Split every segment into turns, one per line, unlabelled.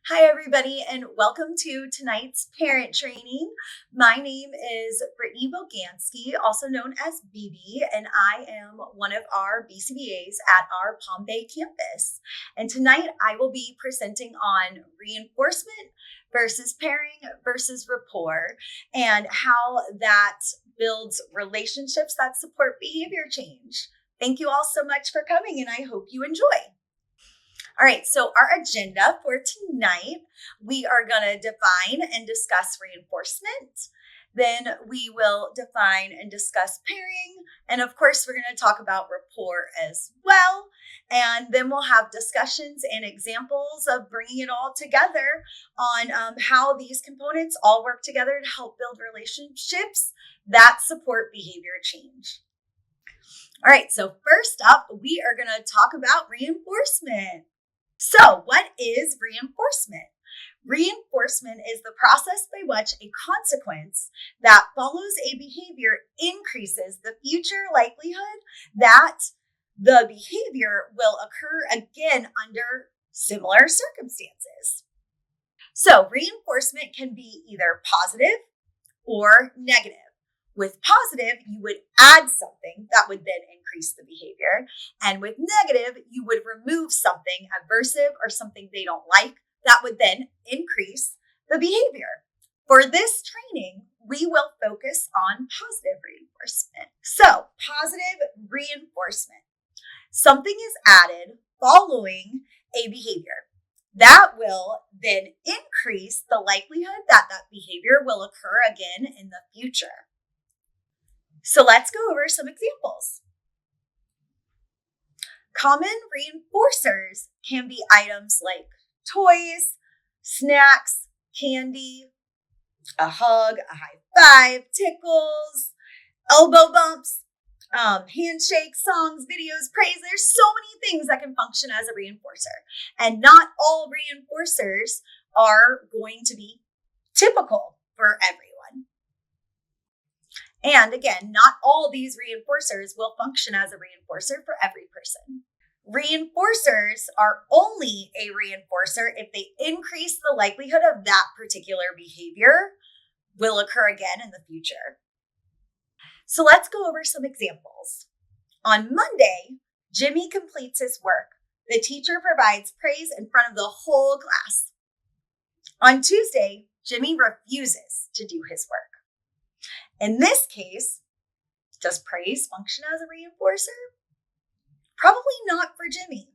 Hi, everybody, and welcome to tonight's parent training. My name is Brittany Boganski, also known as BB, and I am one of our BCBAs at our Palm Bay campus. And tonight I will be presenting on reinforcement versus pairing versus rapport and how that builds relationships that support behavior change. Thank you all so much for coming, and I hope you enjoy. All right, so our agenda for tonight, we are going to define and discuss reinforcement. Then we will define and discuss pairing. And of course, we're going to talk about rapport as well. And then we'll have discussions and examples of bringing it all together on how these components all work together to help build relationships that support behavior change. All right, so first up, we are going to talk about reinforcement. So what is reinforcement? Reinforcement is the process by which a consequence that follows a behavior increases the future likelihood that the behavior will occur again under similar circumstances. So reinforcement can be either positive or negative. With positive, you would add something that would then increase the behavior. And with negative, you would remove something aversive or something they don't like that would then increase the behavior. For this training, we will focus on positive reinforcement. So, positive reinforcement. Something is added following a behavior. That will then increase the likelihood that that behavior will occur again in the future. So let's go over some examples. Common reinforcers can be items like toys, snacks, candy, a hug, a high five, tickles, elbow bumps, handshakes, songs, videos, praise. There's so many things that can function as a reinforcer. And not all reinforcers are going to be typical for everyone. And again, not all these reinforcers will function as a reinforcer for every person. Reinforcers are only a reinforcer if they increase the likelihood of that particular behavior will occur again in the future. So let's go over some examples. On Monday, Jimmy completes his work. The teacher provides praise in front of the whole class. On Tuesday, Jimmy refuses to do his work. In this case, does praise function as a reinforcer? Probably not for Jimmy,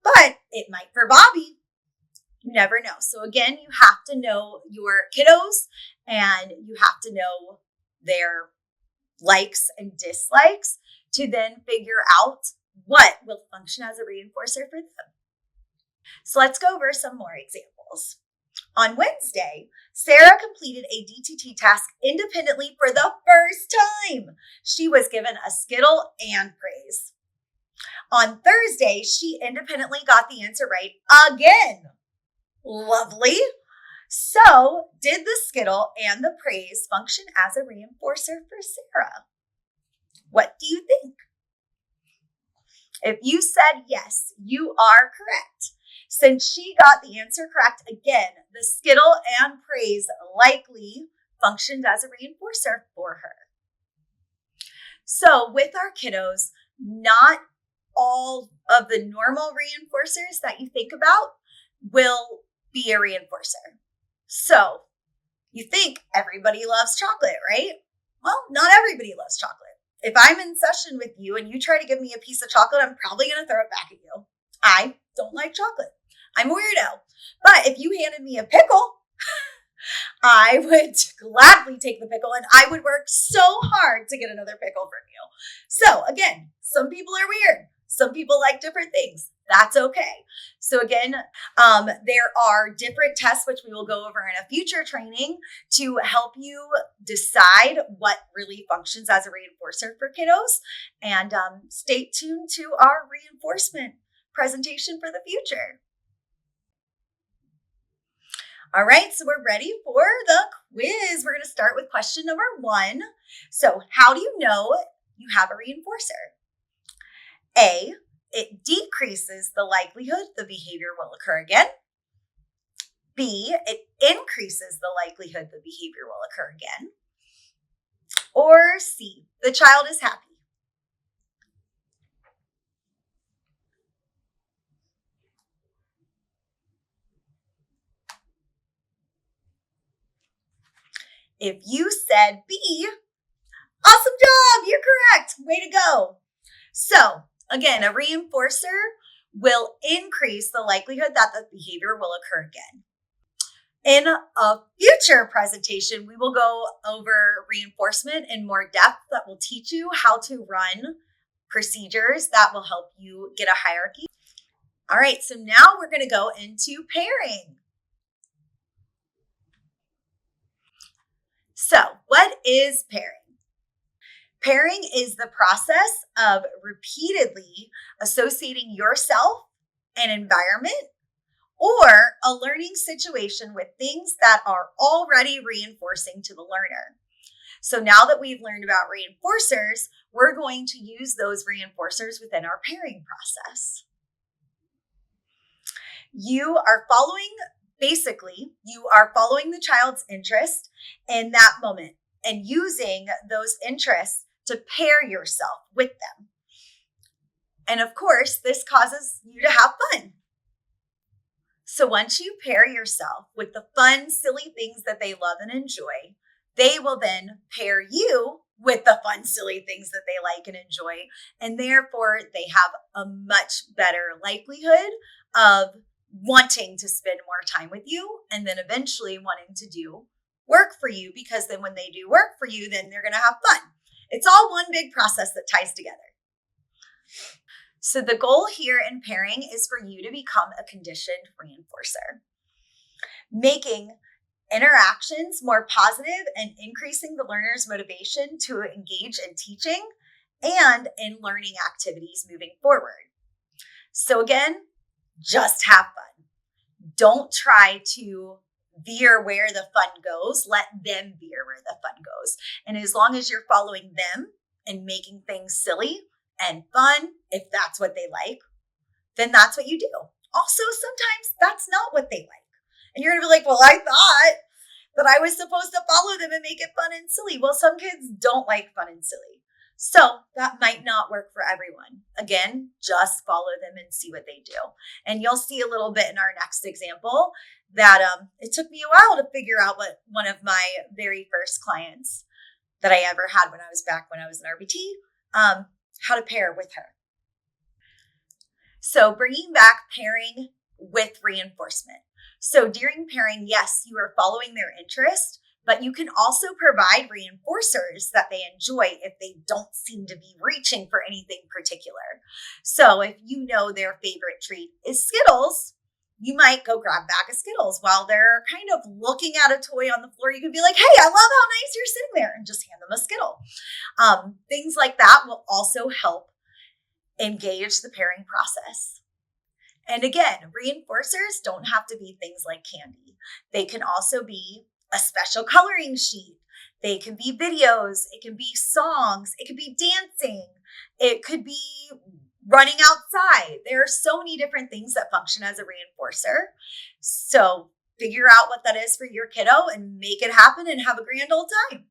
but it might for Bobby. You never know. So again, you have to know your kiddos and you have to know their likes and dislikes to then figure out what will function as a reinforcer for them. So let's go over some more examples. On Wednesday, Sarah completed a DTT task independently for the first time. She was given a Skittle and praise. On Thursday, she independently got the answer right again. Lovely. So, did the Skittle and the praise function as a reinforcer for Sarah? What do you think? If you said yes, you are correct. Since she got the answer correct again, the Skittle and praise likely functioned as a reinforcer for her. So with our kiddos, not all of the normal reinforcers that you think about will be a reinforcer. So you think everybody loves chocolate, right? Well, not everybody loves chocolate. If I'm in session with you and you try to give me a piece of chocolate, I'm probably going to throw it back at you. I don't like chocolate. I'm a weirdo. But if you handed me a pickle, I would gladly take the pickle and I would work so hard to get another pickle from you. So again, some people are weird. Some people like different things. That's okay. So again, there are different tests, which we will go over in a future training to help you decide what really functions as a reinforcer for kiddos. And stay tuned to our reinforcement presentation for the future. All right, so we're ready for the quiz. We're going to start with question number 1. So how do you know you have a reinforcer? A, it decreases the likelihood the behavior will occur again. B, it increases the likelihood the behavior will occur again. Or C, the child is happy. If you said B, awesome job, you're correct. Way to go. So again, a reinforcer will increase the likelihood that the behavior will occur again. In a future presentation, we will go over reinforcement in more depth that will teach you how to run procedures that will help you get a hierarchy. All right, so now we're going to go into pairing. So what is pairing? Pairing is the process of repeatedly associating yourself, an environment, or a learning situation with things that are already reinforcing to the learner. So now that we've learned about reinforcers, we're going to use those reinforcers within our pairing process. You are following the child's interest in that moment and using those interests to pair yourself with them. And of course, this causes you to have fun. So once you pair yourself with the fun, silly things that they love and enjoy, they will then pair you with the fun, silly things that they like and enjoy. And therefore, they have a much better likelihood of wanting to spend more time with you and then eventually wanting to do work for you, because then when they do work for you, then they're going to have fun. It's all one big process that ties together. So the goal here in pairing is for you to become a conditioned reinforcer, making interactions more positive and increasing the learner's motivation to engage in teaching and in learning activities moving forward. So again, just have fun. Don't try to veer where the fun goes. Let them veer where the fun goes. And as long as you're following them and making things silly and fun, if that's what they like, then that's what you do. Also, sometimes that's not what they like. And you're going to be like, well, I thought that I was supposed to follow them and make it fun and silly. Well, some kids don't like fun and silly. So that might not work for everyone. Again, just follow them and see what they do. And you'll see a little bit in our next example that it took me a while to figure out what one of my very first clients that I ever had when I was in RBT, how to pair with her. So bringing back pairing with reinforcement. So during pairing, yes, you are following their interest, but you can also provide reinforcers that they enjoy if they don't seem to be reaching for anything particular. So if you know their favorite treat is Skittles, you might go grab a bag of Skittles while they're kind of looking at a toy on the floor. You can be like, hey, I love how nice you're sitting there, and just hand them a Skittle. Things like that will also help engage the pairing process. And again, reinforcers don't have to be things like candy. They can also be a special coloring sheet. They can be videos. It can be songs. It could be dancing. It could be running outside. There are so many different things that function as a reinforcer. So figure out what that is for your kiddo and make it happen and have a grand old time.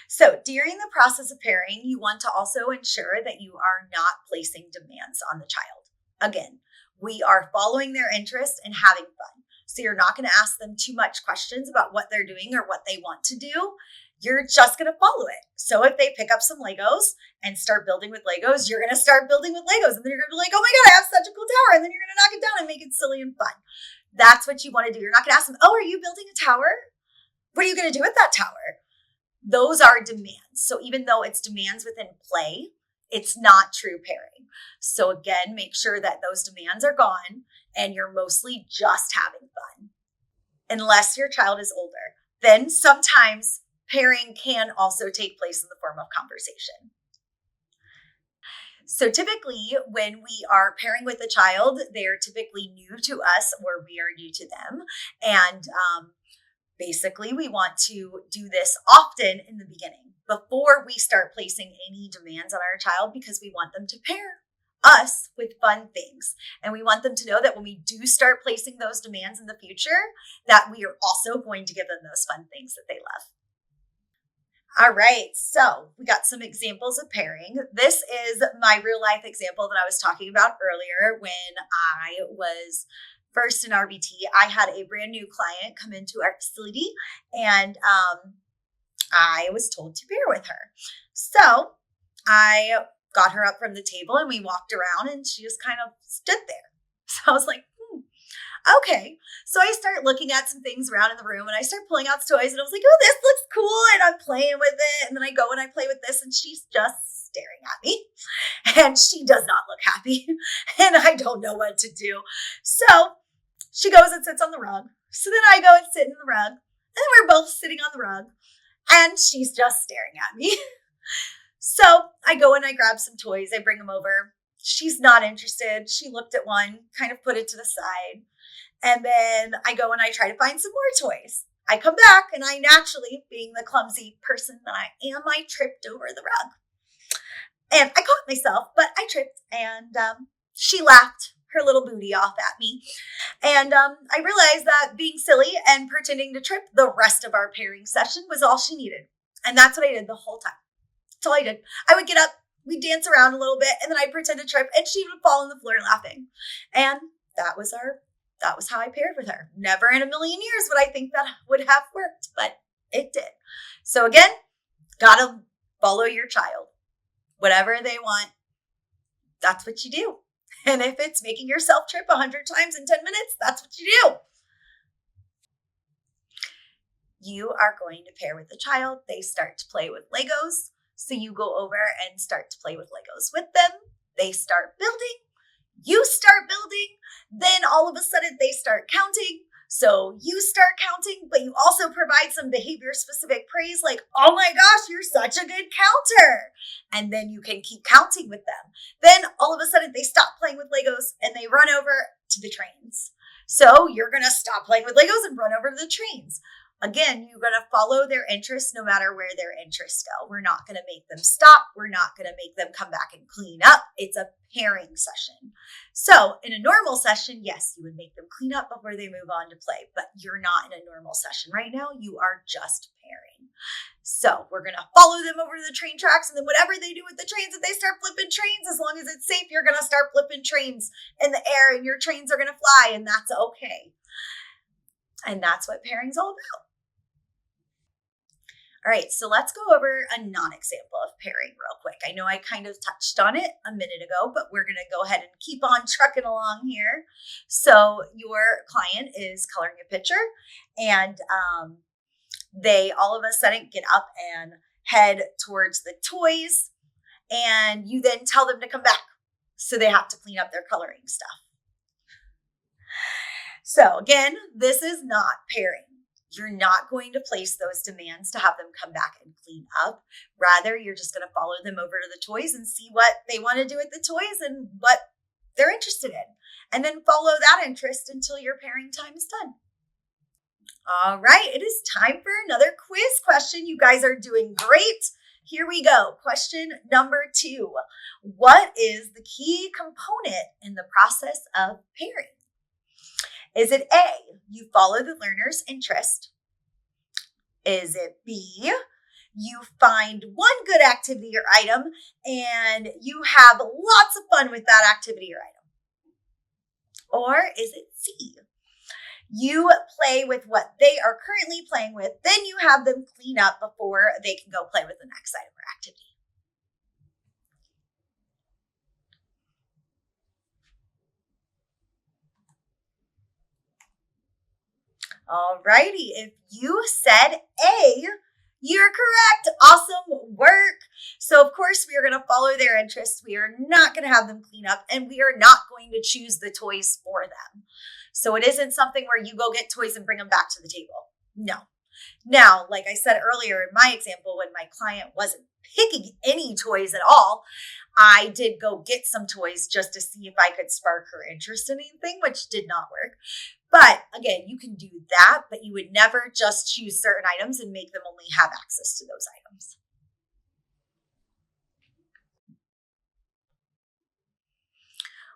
So during the process of pairing, you want to also ensure that you are not placing demands on the child. Again, we are following their interest and having fun. So you're not going to ask them too much questions about what they're doing or what they want to do. You're just going to follow it. So if they pick up some Legos and start building with Legos, you're going to start building with Legos. And then you're going to be like, oh my God, I have such a cool tower. And then you're going to knock it down and make it silly and fun. That's what you want to do. You're not going to ask them, oh, are you building a tower? What are you going to do with that tower? Those are demands. So even though it's demands within play, it's not true pairing. So again, make sure that those demands are gone and you're mostly just having fun. Unless your child is older, then sometimes pairing can also take place in the form of conversation. So typically when we are pairing with a child, they're typically new to us or we are new to them. And basically, we want to do this often in the beginning before we start placing any demands on our child because we want them to pair us with fun things. And we want them to know that when we do start placing those demands in the future, that we are also going to give them those fun things that they love. All right, so we got some examples of pairing. This is my real life example that I was talking about earlier when I was first in RBT. I had a brand new client come into our facility, and I was told to pair with her. So I got her up from the table and we walked around and she just kind of stood there. So I was like, okay. So I start looking at some things around in the room and I start pulling out toys and I was like, oh, this looks cool. And I'm playing with it. And then I go and I play with this and she's just staring at me and she does not look happy. And I don't know what to do. So she goes and sits on the rug. So then I go and sit in the rug and we're both sitting on the rug and she's just staring at me. So I go and I grab some toys. I bring them over. She's not interested. She looked at one, kind of put it to the side. And then I go and I try to find some more toys. I come back and I naturally, being the clumsy person that I am, I tripped over the rug. And I caught myself, but I tripped and she laughed her little booty off at me. And I realized that being silly and pretending to trip the rest of our pairing session was all she needed. And that's what I did the whole time. That's all I did. I would get up, we'd dance around a little bit, and then I'd pretend to trip, and she would fall on the floor laughing. And that was how I paired with her. Never in a million years would I think that would have worked, but it did. So again, gotta follow your child. Whatever they want, that's what you do. And if it's making yourself trip 100 times in 10 minutes, that's what you do. You are going to pair with the child. They start to play with Legos. So you go over and start to play with Legos with them. They start building. You start building. Then all of a sudden they start counting. So you start counting, but you also provide some behavior specific praise like, oh my gosh, you're such a good counter. And then you can keep counting with them. Then all of a sudden they stop playing with Legos and they run over to the trains. So you're going to stop playing with Legos and run over to the trains. Again, you're going to follow their interests no matter where their interests go. We're not going to make them stop. We're not going to make them come back and clean up. It's a pairing session. So in a normal session, yes, you would make them clean up before they move on to play, but you're not in a normal session right now. You are just pairing. So we're going to follow them over to the train tracks, and then whatever they do with the trains, if they start flipping trains, as long as it's safe, you're going to start flipping trains in the air and your trains are going to fly, and that's okay. And that's what pairing's all about. All right, so let's go over a non-example of pairing real quick. I know I kind of touched on it a minute ago, but we're going to go ahead and keep on trucking along here. So your client is coloring a picture, and they all of a sudden get up and head towards the toys, and you then tell them to come back. So they have to clean up their coloring stuff. So again, this is not pairing. You're not going to place those demands to have them come back and clean up. Rather, you're just going to follow them over to the toys and see what they want to do with the toys and what they're interested in. And then follow that interest until your pairing time is done. All right, it is time for another quiz question. You guys are doing great. Here we go. Question number 2. What is the key component in the process of pairing? Is it A, you follow the learner's interest? Is it B, you find one good activity or item and you have lots of fun with that activity or item? Or is it C, you play with what they are currently playing with, then you have them clean up before they can go play with the next item or activity? Alrighty, if you said A, you're correct. Awesome work. So of course we are going to follow their interests. We are not going to have them clean up, and we are not going to choose the toys for them. So it isn't something where you go get toys and bring them back to the table. No. Now, like I said earlier in my example, when my client wasn't picking any toys at all, I did go get some toys just to see if I could spark her interest in anything, which did not work. But again, you can do that, but you would never just choose certain items and make them only have access to those items.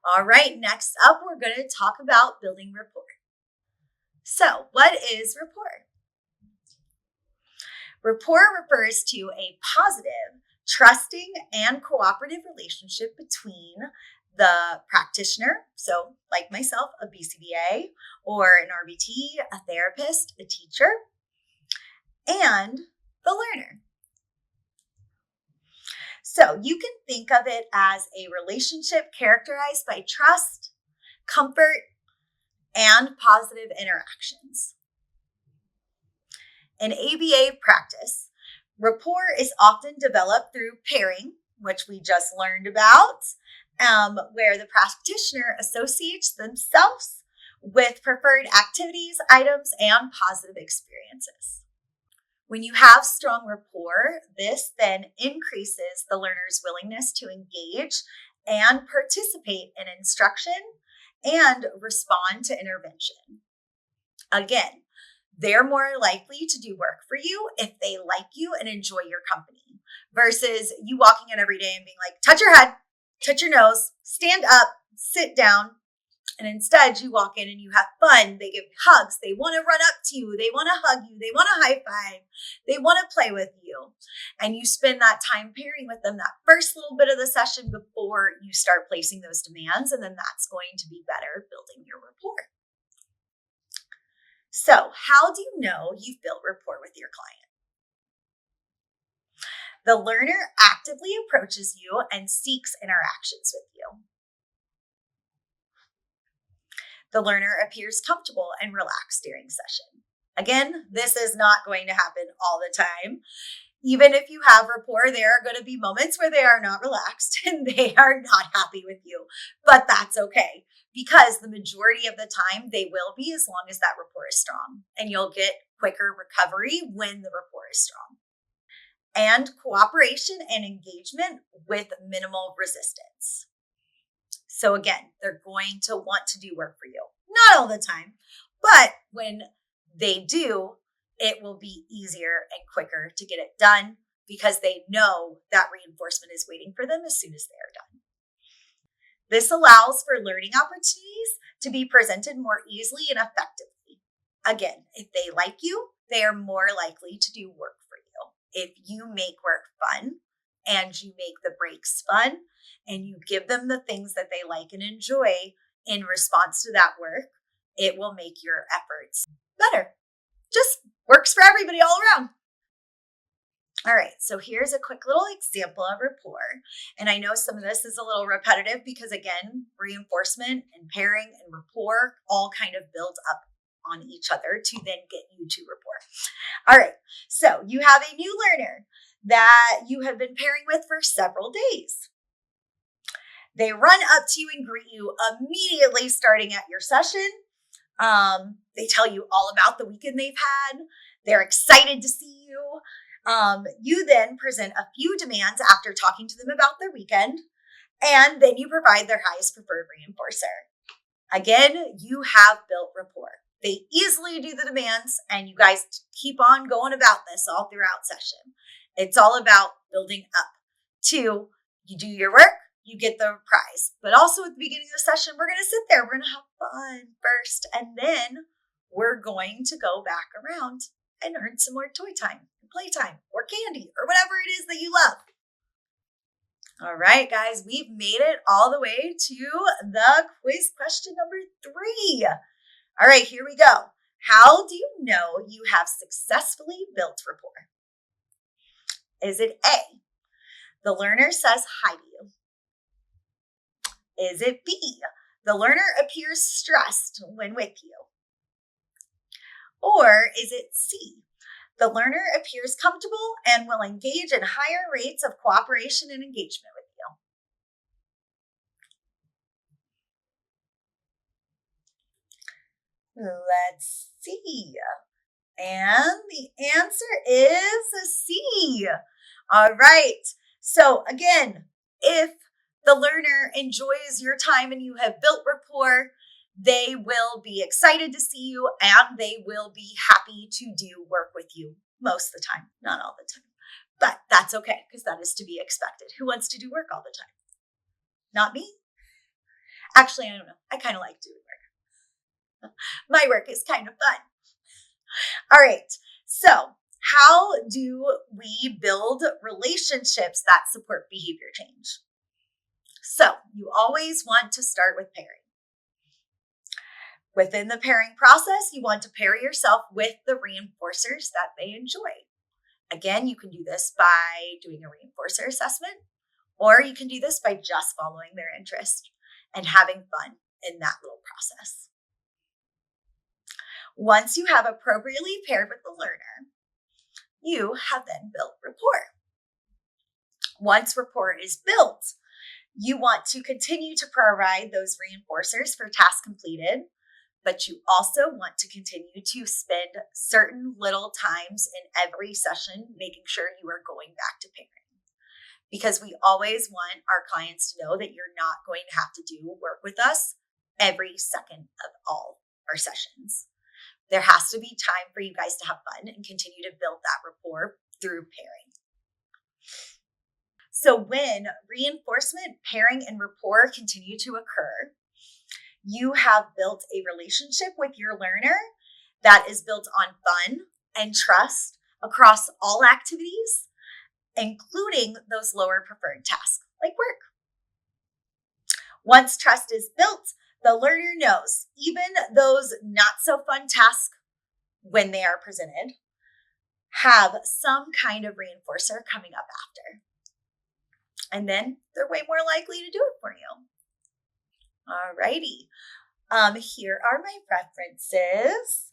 All right, next up, we're going to talk about building rapport. So, what is rapport? Rapport refers to a positive, trusting, and cooperative relationship between the practitioner, so like myself, a BCBA, or an RBT, a therapist, a teacher, and the learner. So you can think of it as a relationship characterized by trust, comfort, and positive interactions. In ABA practice, rapport is often developed through pairing, which we just learned about, where the practitioner associates themselves with preferred activities, items, and positive experiences. When you have strong rapport, this then increases the learner's willingness to engage and participate in instruction and respond to intervention. Again, they're more likely to do work for you if they like you and enjoy your company versus you walking in every day and being like, touch your head, touch your nose, stand up, sit down. And instead you walk in and you have fun. They give hugs. They want to run up to you. They want to hug you. They want to high five. They want to play with you. And you spend that time pairing with them that first little bit of the session before you start placing those demands. And then that's going to be better building your rapport. So how do you know you've built rapport with your client? The learner actively approaches you and seeks interactions with you. The learner appears comfortable and relaxed during session. Again, this is not going to happen all the time. Even if you have rapport, there are going to be moments where they are not relaxed and they are not happy with you, but that's okay because the majority of the time they will be as long as that rapport is strong, and you'll get quicker recovery when the rapport is strong. And cooperation and engagement with minimal resistance. So again, they're going to want to do work for you. Not all the time, but when they do, it will be easier and quicker to get it done because they know that reinforcement is waiting for them as soon as they are done. This allows for learning opportunities to be presented more easily and effectively. Again, if they like you, they are more likely to do work for you. If you make work fun and you make the breaks fun and you give them the things that they like and enjoy in response to that work, it will make your efforts better. Just works for everybody all around. All right, so here's a quick little example of rapport. And I know some of this is a little repetitive because, again, reinforcement and pairing and rapport all kind of build up on each other to then get you to rapport. All right, so you have a new learner that you have been pairing with for several days. They run up to you and greet you immediately starting at your session. They tell you all about the weekend they've had. They're excited to see you. You then present a few demands after talking to them about their weekend, and then you provide their highest preferred reinforcer. Again, you have built rapport. They easily do the demands, and you guys keep on going about this all throughout session. It's all about building up to you do your work, you get the prize. But also at the beginning of the session, we're going to sit there. We're going to have fun first, and then we're going to go back around and earn some more toy time, playtime, or candy, or whatever it is that you love. All right, guys, we've made it all the way to the quiz question number 3. All right, here we go. How do you know you have successfully built rapport? Is it A, the learner says hi to you? Is it B, the learner appears stressed when with you? Or is it C, the learner appears comfortable and will engage in higher rates of cooperation and engagement with you? Let's see. And the answer is C. All right. So again, if the learner enjoys your time and you have built rapport, they will be excited to see you and they will be happy to do work with you most of the time, not all the time. But that's okay because that is to be expected. Who wants to do work all the time? Not me. Actually, I don't know. I kind of like doing work. My work is kind of fun. All right. So, how do we build relationships that support behavior change? So, you always want to start with pairing. Within the pairing process, you want to pair yourself with the reinforcers that they enjoy. Again, you can do this by doing a reinforcer assessment, or you can do this by just following their interest and having fun in that little process. Once you have appropriately paired with the learner, you have then built rapport. Once rapport is built, you want to continue to provide those reinforcers for tasks completed, but you also want to continue to spend certain little times in every session making sure you are going back to pairing. Because we always want our clients to know that you're not going to have to do work with us every second of all our sessions. There has to be time for you guys to have fun and continue to build that rapport through pairing. So when reinforcement, pairing, and rapport continue to occur, you have built a relationship with your learner that is built on fun and trust across all activities, including those lower preferred tasks like work. Once trust is built, the learner knows even those not so fun tasks, when they are presented, have some kind of reinforcer coming up after. And then they're way more likely to do it for you. Alrighty. Here are my references.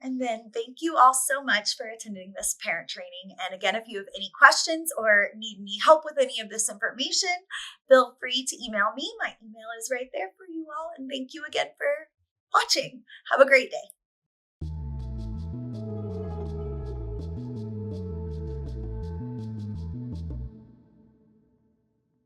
And then thank you all so much for attending this parent training. And again, if you have any questions or need any help with any of this information, feel free to email me. My email is right there for you all. And thank you again for watching. Have a great day.